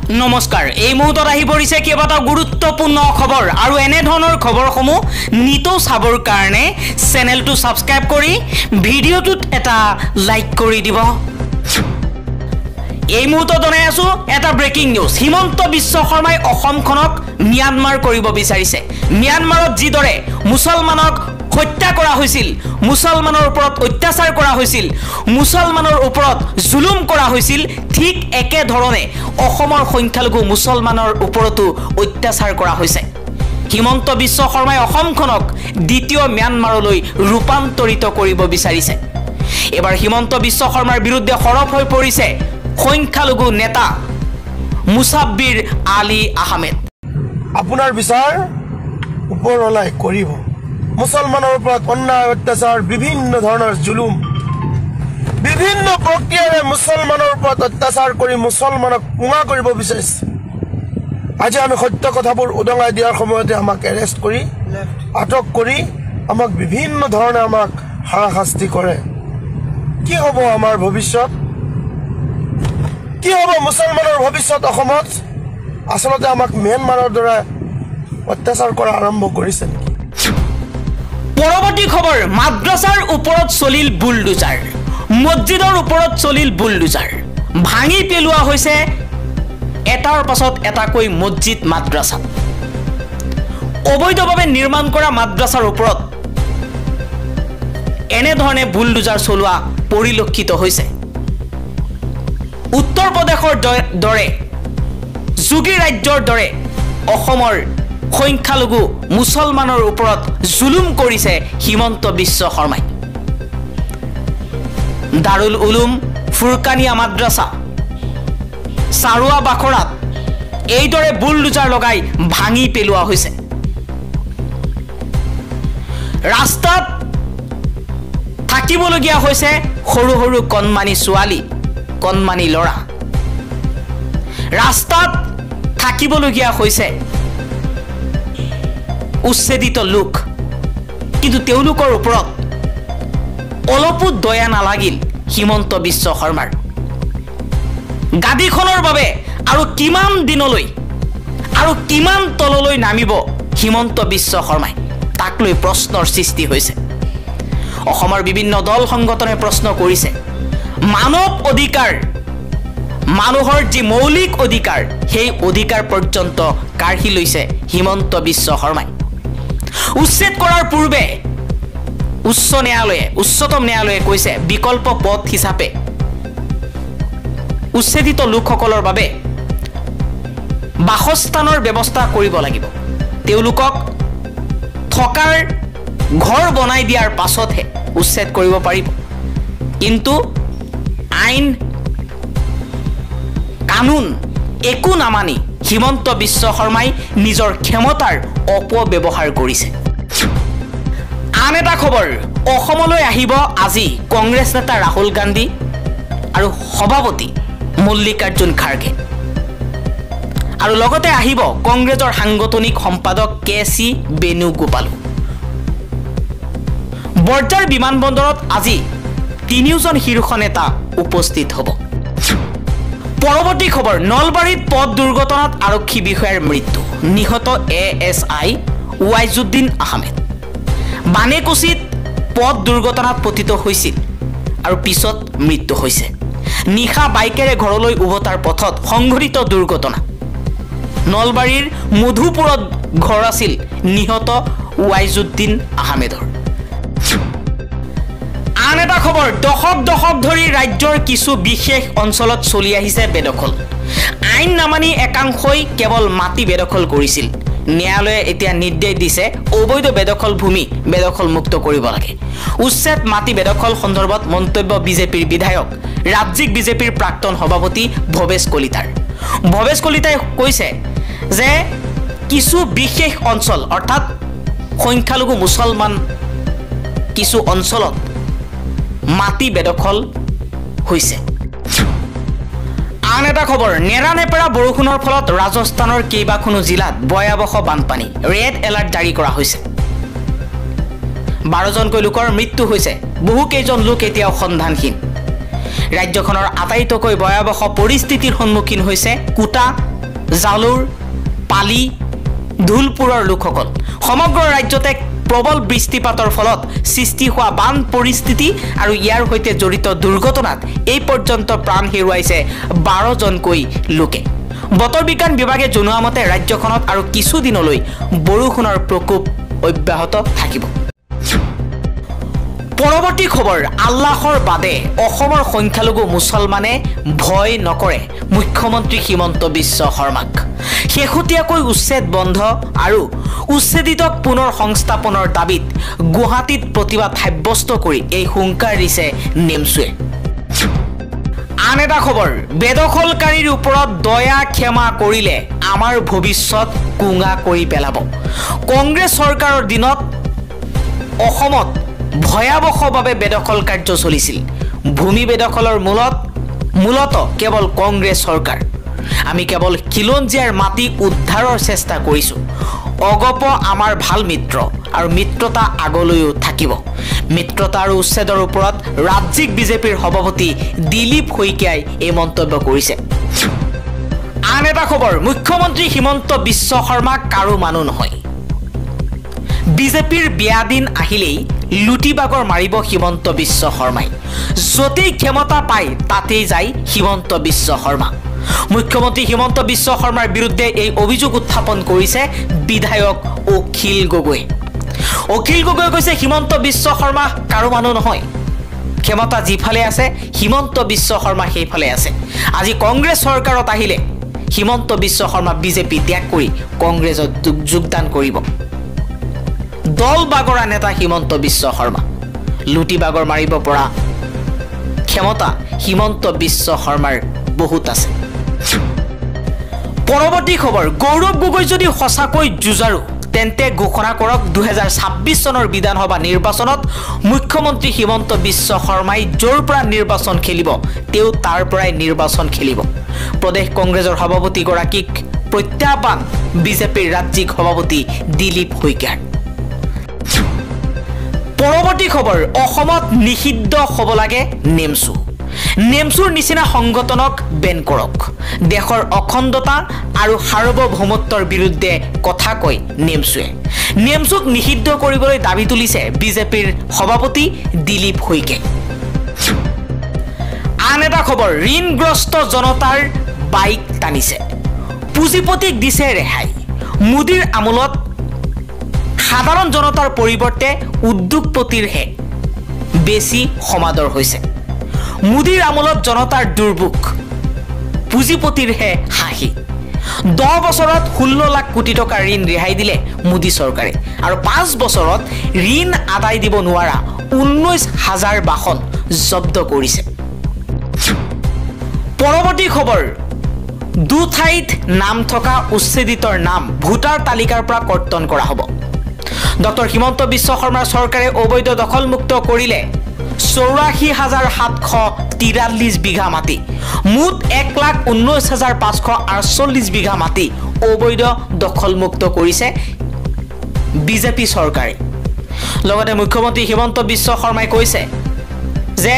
নমস্কাৰ এই মুহূৰ্তত আহি পৰিছে কেইবাটাও গুৰুত্বপূৰ্ণ খবৰ আৰু এনে ধৰণৰ খবৰসমূহ নিতৌ চাবৰ কাৰণে চেনেলটো সাবস্ক্ৰাইব কৰি ভিডিঅ'টোত এটা লাইক কৰি দিব এই মুহূৰ্তত জনাই আছো এটা ব্ৰেকিং নিউজ হিমন্ত বিশ্ব শৰ্মাই অসমখনক ম্যানমাৰ কৰিব বিচাৰিছে ম্যানমাৰত যিদৰে মুছলমানক হত্যা কৰা হৈছিল মুছলমানৰ ওপৰত অত্যাচাৰ কৰা হৈছিল মুছলমানৰ ওপৰত জুলুম কৰা হৈছিল ঠিক একে ধৰণে অসমৰ সংখ্যালঘু মুছলমানৰ ওপৰতো অত্যাচাৰ কৰা হৈছে হিমন্ত বিশ্ব শৰ্মাই অসমখনক দ্বিতীয় ম্যানমাৰলৈ ৰূপান্তৰিত কৰিব বিচাৰিছে এবাৰ হিমন্ত বিশ্ব শৰ্মাৰ বিৰুদ্ধে সৰব হৈ পৰিছে সংখ্যালঘু নেতা মুছাব্বিৰ আলী আহমেদ আপোনাৰ বিচাৰ ওপৰলৈ কৰিব মুছলমানৰ ওপৰত অন্যায় অত্যাচাৰ বিভিন্ন ধৰণৰ জুলুম বিভিন্ন প্ৰক্ৰিয়াৰে মুছলমানৰ ওপৰত অত্যাচাৰ কৰি মুছলমানক পুঙা কৰিব বিচাৰিছে আজি আমি সত্য কথাবোৰ উদঙাই দিয়াৰ সময়তে আমাক এৰেষ্ট কৰি আটক কৰি আমাক বিভিন্ন ধৰণে আমাক হাৰাশাস্তি কৰে কি হ'ব আমাৰ ভৱিষ্যত কি হ'ব মুছলমানৰ ভৱিষ্যত অসমত আসলতে আমাক ম্যানমাৰৰ দ্বাৰা অত্যাচাৰ কৰা আৰম্ভ কৰিছে পৰৱৰ্তী খবৰ মাদ্ৰাছাৰ ওপৰত চলিল বুলডোজাৰ মছজিদৰ ওপৰত চলিল বুলডোজাৰ ভাঙি পেলোৱা হৈছে এটাৰ পাছত এটাকৈ মছজিদ মাদ্ৰাছা অবৈধভাৱে নিৰ্মাণ কৰা মাদ্ৰাছাৰ ওপৰত এনে ধৰণে বুলডোজাৰ চলোৱা পৰিলক্ষিত হৈছে উত্তৰ প্ৰদেশৰ দৰে যোগী ৰাজ্যৰ দৰে অসমৰ সংখ্যালঘু মুছলমানৰ ওপৰত জুলুম কৰিছে হিমন্ত বিশ্ব শৰ্মাই দাৰুল উলুম ফুৰকানিয়া মাদ্ৰাছা সাৰুৱা বাখৰাত এইদৰে বুলডোজাৰ লগাই ভাঙি পেলোৱা হৈছে ৰাস্তাত থাকিবলগীয়া হৈছে সৰু সৰু কণমানি ছোৱালী কণমানি লৰা ৰাস্তাত থাকিবলগীয়া হৈছে উচ্ছেদিত লোক কিন্তু তেওঁলোকৰ ওপৰত অলপো দয়া নালাগিল হিমন্ত বিশ্ব শৰ্মাৰ গাদীখনৰ বাবে আৰু কিমান দিনলৈ আৰু কিমান তললৈ নামিব হিমন্ত বিশ্ব শৰ্মাই তাক লৈ প্ৰশ্নৰ সৃষ্টি হৈছে অসমৰ বিভিন্ন দল সংগঠনে প্ৰশ্ন কৰিছে মানৱ অধিকাৰ মানুহৰ যি মৌলিক অধিকাৰ সেই অধিকাৰ পৰ্যন্ত কাঢ়ি লৈছে হিমন্ত বিশ্ব শৰ্মাই উচ্ছেদ কৰাৰ পূৰ্বে উচ্চতম ন্যায়ালয়ে কৈছে বিকল্প পথ হিচাপে উচ্ছেদিত লোকসকলৰ বাবে বাসস্থানৰ ব্যৱস্থা কৰিব লাগিব তেওঁলোকক থকাৰ ঘৰ বনাই দিয়াৰ পাছতহে উচ্ছেদ কৰিব পাৰিব কিন্তু আইন কানুন একো নামানি হিমন্ত বিশ্ব শৰ্মাই নিজৰ ক্ষমতাৰ অপব্যৱহাৰ কৰিছে আন এটা খবৰ অসমলৈ আহিব আজি কংগ্ৰেছ নেতা ৰাহুল গান্ধী আৰু সভাপতি মল্লিকাৰ্জুন খাৰ্গে আৰু লগতে আহিব কংগ্ৰেছৰ সাংগঠনিক সম্পাদক কে.চি. বেণুগোপালো বৰ্জাৰ বিমানবন্দৰত আজি তিনিওজন শীৰ্ষ নেতা উপস্থিত হ'ব পৰৱৰ্তী খবৰ নলবাৰীত পথ দুৰ্ঘটনাত আৰক্ষী বিষয়াৰ মৃত্যু নিহত এএছআই ৱাইজুদ্দিন আহমেদ বানেকুছিত পথ দুৰ্ঘটনাত পতিত হৈছিল আৰু পিছত মৃত্যু হৈছে নিশা বাইকেৰে ঘৰলৈ উভতাৰ পথত সংঘটিত দুৰ্ঘটনা নলবাৰীৰ মধুপুৰত ঘৰ আছিল নিহত ৱাইজুদ্দিন আহমেদৰ আন এটা খবৰ দশক ধৰি ৰাজ্যৰ কিছু বিশেষ অঞ্চলত চলি আহিছে বেদখল আইন নামানি একাংশই কেৱল মাটি বেদখল কৰিছিল ন্যায়ালয়ে এতিয়া নিৰ্দেশ দিছে অবৈধ বেদখল ভূমি বেদখল মুক্ত কৰিব লাগে উচ্ছেদ মাটি বেদখল সন্দৰ্ভত মন্তব্য বিজেপিৰ বিধায়ক ৰাজ্যিক বিজেপিৰ প্ৰাক্তন সভাপতি ভৱেশ কলিতাই কৈছে যে কিছু বিশেষ অঞ্চল অৰ্থাৎ সংখ্যালঘু মুছলমান কিছু অঞ্চলত মাটি বেদখল হৈছে আন এটা খবৰ নেৰানেপেৰা বৰষুণৰ ফলত ৰাজস্থানৰ কেইবাখনো জিলাত ভয়াৱহ বানপানী ৰেড এলাৰ্ট জাৰি কৰা হৈছে 12জনকৈ লোকৰ মৃত্যু হৈছে বহু কেইজন লোক এতিয়াও সন্ধানহীন ৰাজ্যখনৰ আটাইতকৈ ভয়াৱহ পৰিস্থিতিৰ সন্মুখীন হৈছে কোটা জালুৰ পালি ধুলপুৰৰ লোকসকল সমগ্ৰ ৰাজ্যতে প্ৰবল বৃষ্টিপাতৰ ফলত সৃষ্টি হোৱা বান পৰিস্থিতি আৰু ইয়াৰ সৈতে জড়িত দুৰ্ঘটনাত এই পৰ্যন্ত প্ৰাণ হেৰুৱাইছে 12 জনকৈ লোকে বতৰ বিজ্ঞান বিভাগে জনোৱা মতে ৰাজ্যখনত আৰু কিছুদিনলৈ বৰষুণৰ প্ৰকোপ অব্যাহত থাকিব পৰৱৰ্তী খবৰ আল্লাহৰ বাদে অসমৰ সংখ্যালঘু মুছলমানে ভয় নকৰে মুখ্যমন্ত্ৰী হিমন্ত বিশ্ব শৰ্মাক শেহতীয়াকৈ উচ্ছেদ বন্ধ আৰু উচ্ছেদিতক পুনৰ সংস্থাপনৰ দাবীত গুৱাহাটীত প্ৰতিবাদ সাব্যস্ত কৰি এই হুংকাৰ দিছে নেমছুৱে আন এটা খবৰ বেদখলকাৰীৰ ওপৰত দয়া ক্ষমা কৰিলে আমাৰ ভৱিষ্যত কুঙা কৰি পেলাব কংগ্ৰেছ চৰকাৰৰ দিনত অসমত ভয়াৱহভাৱে বেদখল কাৰ্য চলিছিল ভূমি বেদখলৰ মূলত কেৱল কংগ্ৰেছ চৰকাৰ আমি কেৱল খিলঞ্জীয়াৰ মাটি উদ্ধাৰৰ চেষ্টা কৰিছোঁ অগপ আমাৰ ভাল মিত্ৰ আৰু মিত্ৰতা আগলৈও থাকিব মিত্ৰতা আৰু উচ্ছেদৰ ওপৰত ৰাজ্যিক বিজেপিৰ সভাপতি দিলীপ শইকীয়াই এই মন্তব্য কৰিছে আন এটা খবৰ মুখ্যমন্ত্ৰী হিমন্ত বিশ্ব শৰ্মা কাৰো মানুহ নহয় বিজেপিৰ বিয়া দিন আহিলেই লুটিবাগৰ মাৰিব হিমন্ত বিশ্ব শৰ্মাই যতেই ক্ষমতা পায় তাতেই যায় হিমন্ত বিশ্ব শৰ্মা মুখ্যমন্ত্ৰী হিমন্ত বিশ্ব শৰ্মাৰ বিৰুদ্ধে এই অভিযোগ উত্থাপন কৰিছে বিধায়ক অখিল গগৈ কৈছে হিমন্ত বিশ্ব শৰ্মা কাৰো মানুহ নহয় ক্ষমতা যিফালে আছে হিমন্ত বিশ্ব শৰ্মা সেইফালে আছে আজি কংগ্ৰেছ চৰকাৰত আহিলে হিমন্ত বিশ্ব শৰ্মা বিজেপি ত্যাগ কৰি কংগ্ৰেছত যোগদান কৰিব দল বাগৰা নেতা হিমন্ত বিশ্ব শৰ্মা লুটিবাগৰ মাৰিব পৰা ক্ষমতা হিমন্ত বিশ্ব শৰ্মাৰ বহুত আছে পৰৱৰ্তী খবৰ গৌৰৱ গগৈ যদি সঁচাকৈ যুঁজাৰু তেন্তে ঘোষণা কৰক 2026 চনৰ বিধানসভা নিৰ্বাচনত মুখ্যমন্ত্ৰী হিমন্ত বিশ্ব শৰ্মাই য'ৰ পৰা নিৰ্বাচন খেলিব তেওঁ তাৰ পৰাই নিৰ্বাচন খেলিব প্ৰদেশ কংগ্ৰেছৰ সভাপতি গৰাকীক প্ৰত্যাহ্বান বিজেপিৰ ৰাজ্যিক সভাপতি দিলীপ শইকীয়াৰ পৰৱৰ্তী খবৰ অসমত নিষিদ্ধ হ'ব লাগে নেমছুৰ নিচিনা সংগঠনক বেন কৰক দেশৰ অখণ্ডতা আৰু সাৰ্বভৌমত্বৰ বিৰুদ্ধে কথা কয় নেমছুক নিষিদ্ধ কৰিবলৈ দাবী তুলিছে বিজেপিৰ সভাপতি দিলীপ শইকীয়াই আন এটা খবৰ ঋণগ্ৰস্ত জনতাৰ বাইক টানিছে পুঁজিপতিক দিছে ৰেহাই মোদীৰ আমোলত সাধাৰণ জনতাৰ পৰিৱৰ্তে উদ্যোগপতিৰহে বেছি সমাদৰ হৈছে মোদীৰ আমোলত জনতাৰ দুৰ্ভোগ পুঁজিপতিৰহে হাঁহি 10 বছৰত 16 লাখ কোটি টকা ঋণ ৰেহাই দিলে মোদী চৰকাৰে আৰু 5 বছৰত ঋণ আদায় দিব নোৱাৰা 19,000 বাহন জব্দ কৰিছে পৰৱৰ্তী খবৰ দুঠাইত নাম থকা উচ্ছেদিতৰ নাম ভোটাৰ তালিকাৰ পৰা কৰ্তন কৰা হ'ব ডক্টৰ হিমন্ত বিশ্ব শৰ্মাৰ চৰকাৰে অবৈধ দখলমুক্ত কৰিলে 84,743 বিঘা মাটি মুঠ 1,19,548 বিঘা মাটি অবৈধ দখলমুক্ত কৰিছে বিজেপি চৰকাৰে লগতে মুখ্যমন্ত্ৰী হিমন্ত বিশ্ব শৰ্মাই কৈছে যে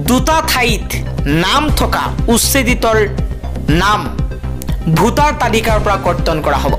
দুটা ঠাইত নাম থকা উচ্ছেদিতৰ নাম ভোটাৰ তালিকাৰ পৰা কৰ্তন কৰা হ'ব